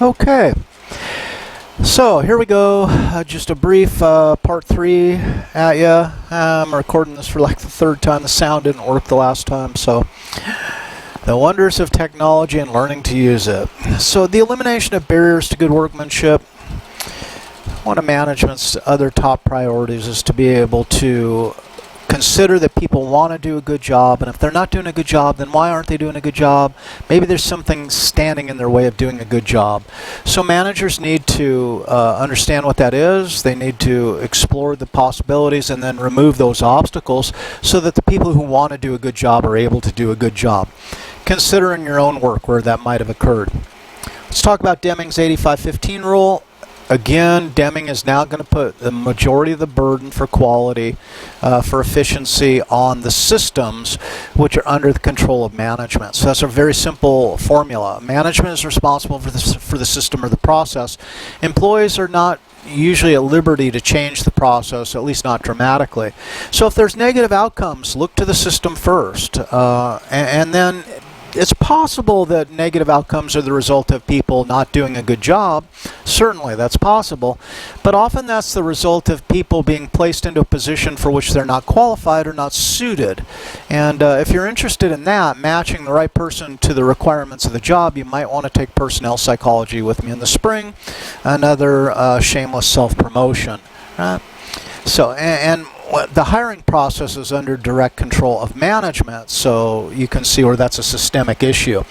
Okay, so here we go. Just a brief part 3 at you. I'm recording this for like the third time. The sound didn't work the last time, so the wonders of technology and learning to use it. So the elimination of barriers to good workmanship. One of management's other top priorities is to be able to consider that people want to do a good job, and if they're not doing a good job, then why aren't they doing a good job? Maybe there's something standing in their way of doing a good job. So managers need to understand what that is. They need to explore the possibilities and then remove those obstacles so that the people who want to do a good job are able to do a good job. Consider in your own work where that might have occurred. Let's talk about Demings' 85-15 rule. Again, Deming is now going to put the majority of the burden for quality, for efficiency on the systems which are under the control of management. So that's a very simple formula. Management is responsible for the system or the process. Employees are not usually at liberty to change the process, at least not dramatically. So if there's negative outcomes, look to the system first, and then it's possible that negative outcomes are the result of people not doing a good job. Certainly, that's possible. But often that's the result of people being placed into a position for which they're not qualified or not suited. And if you're interested in that, matching the right person to the requirements of the job, you might want to take personnel psychology with me in the spring, another shameless self-promotion. Right? So, and the hiring process is under direct control of management, so you can see where that's a systemic issue.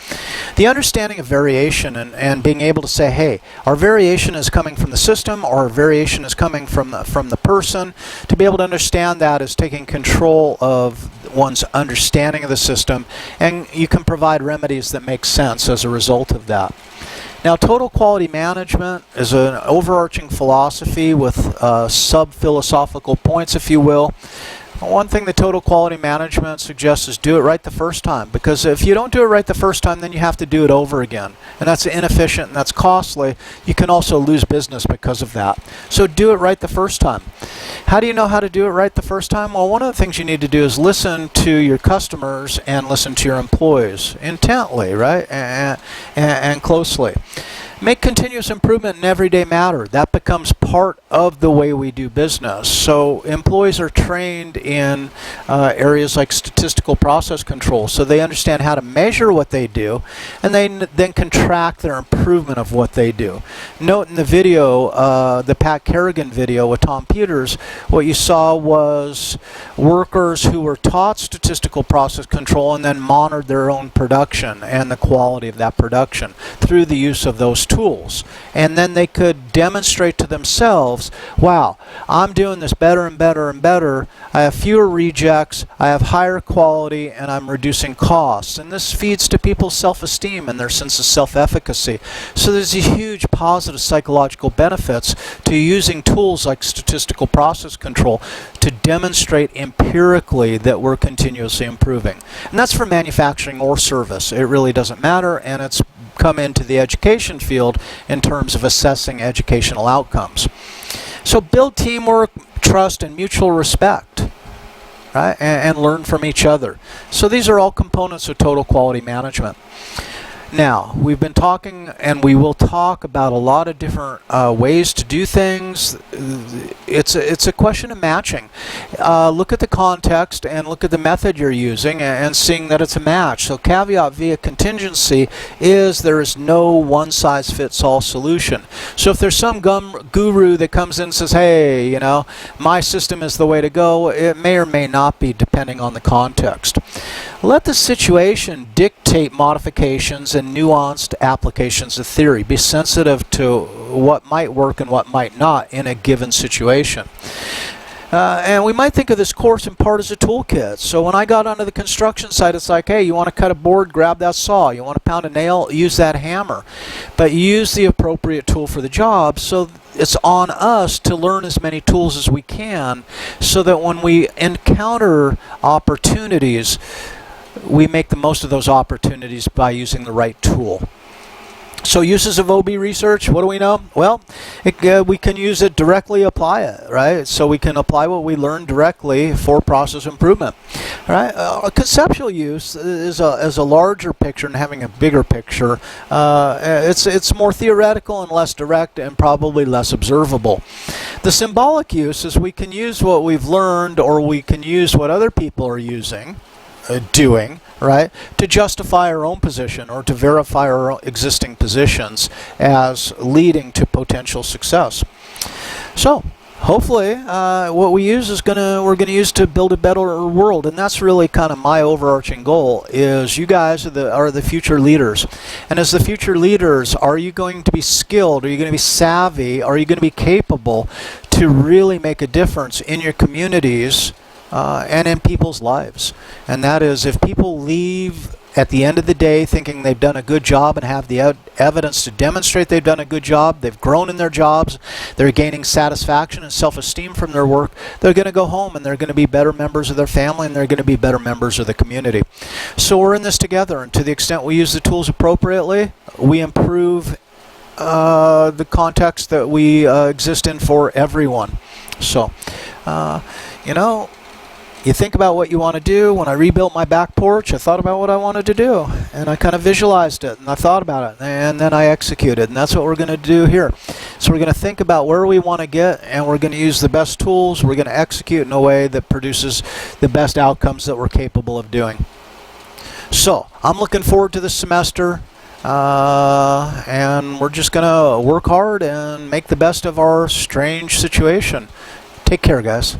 The understanding of variation and being able to say, hey, our variation is coming from the system or our variation is coming from the person. To be able to understand that is taking control of one's understanding of the system, and you can provide remedies that make sense as a result of that. Now, total quality management is an overarching philosophy with sub-philosophical points, if you will. One thing that total quality management suggests is do it right the first time, because if you don't do it right the first time, then you have to do it over again. And that's inefficient and that's costly. You can also lose business because of that. So do it right the first time. How do you know how to do it right the first time? Well, one of the things you need to do is listen to your customers and listen to your employees intently, right? And closely. Make continuous improvement an everyday matter. That becomes part of the way we do business. So employees are trained in areas like statistical process control, so they understand how to measure what they do, and they then can track their improvement of what they do. Note in the video, the Pat Kerrigan video with Tom Peters, what you saw was workers who were taught statistical process control and then monitored their own production and the quality of that production through the use of those tools. And then they could demonstrate to themselves, wow, I'm doing this better and better and better. I have fewer rejects, I have higher quality, and I'm reducing costs. And this feeds to people's self-esteem and their sense of self-efficacy. So there's a huge positive psychological benefits to using tools like statistical process control to demonstrate empirically that we're continuously improving. And that's for manufacturing or service. It really doesn't matter, and it's come into the education field in terms of assessing educational outcomes. So build teamwork, trust, and mutual respect, right? And learn from each other. So these are all components of total quality management. Now, we've been talking, and we will talk about a lot of different ways to do things. It's a question of matching. Look at the context and look at the method you're using and seeing that it's a match. So caveat via contingency is there is no one-size-fits-all solution. So if there's some guru that comes in and says, hey, you know, my system is the way to go, it may or may not be depending on the context. Let the situation dictate modifications and nuanced applications of theory. Be sensitive to what might work and what might not in a given situation. And we might think of this course in part as a toolkit. So when I got onto the construction site, it's like, hey, you want to cut a board, grab that saw. You want to pound a nail, use that hammer. But use the appropriate tool for the job. So it's on us to learn as many tools as we can so that when we encounter opportunities, we make the most of those opportunities by using the right tool. So uses of OB research, what do we know? Well, we can use it directly, apply it, right? So we can apply what we learned directly for process improvement, right? Conceptual use is a larger picture and having a bigger picture. It's more theoretical and less direct and probably less observable. The symbolic use is we can use what we've learned, or we can use what other people are using, doing, right, to justify our own position or to verify our existing positions as leading to potential success. So hopefully what we use is we're gonna use to build a better world, and that's really kind of my overarching goal. Is you guys are the future leaders, and as the future leaders, are you going to be skilled? Are you going to be savvy? Are you going to be capable to really make a difference in your communities and in people's lives? And that is, if people leave at the end of the day thinking they've done a good job and have the evidence to demonstrate they've done a good job, they've grown in their jobs, they're gaining satisfaction and self-esteem from their work, they're going to go home and they're going to be better members of their family, and they're going to be better members of the community. So we're in this together, and to the extent we use the tools appropriately, we improve the context that we exist in for everyone. So, you know, you think about what you want to do. When I rebuilt my back porch, I thought about what I wanted to do, and I kind of visualized it, and I thought about it, and then I executed, and that's what we're going to do here. So we're going to think about where we want to get, and we're going to use the best tools. We're going to execute in a way that produces the best outcomes that we're capable of doing. So I'm looking forward to this semester, and we're just going to work hard and make the best of our strange situation. Take care, guys.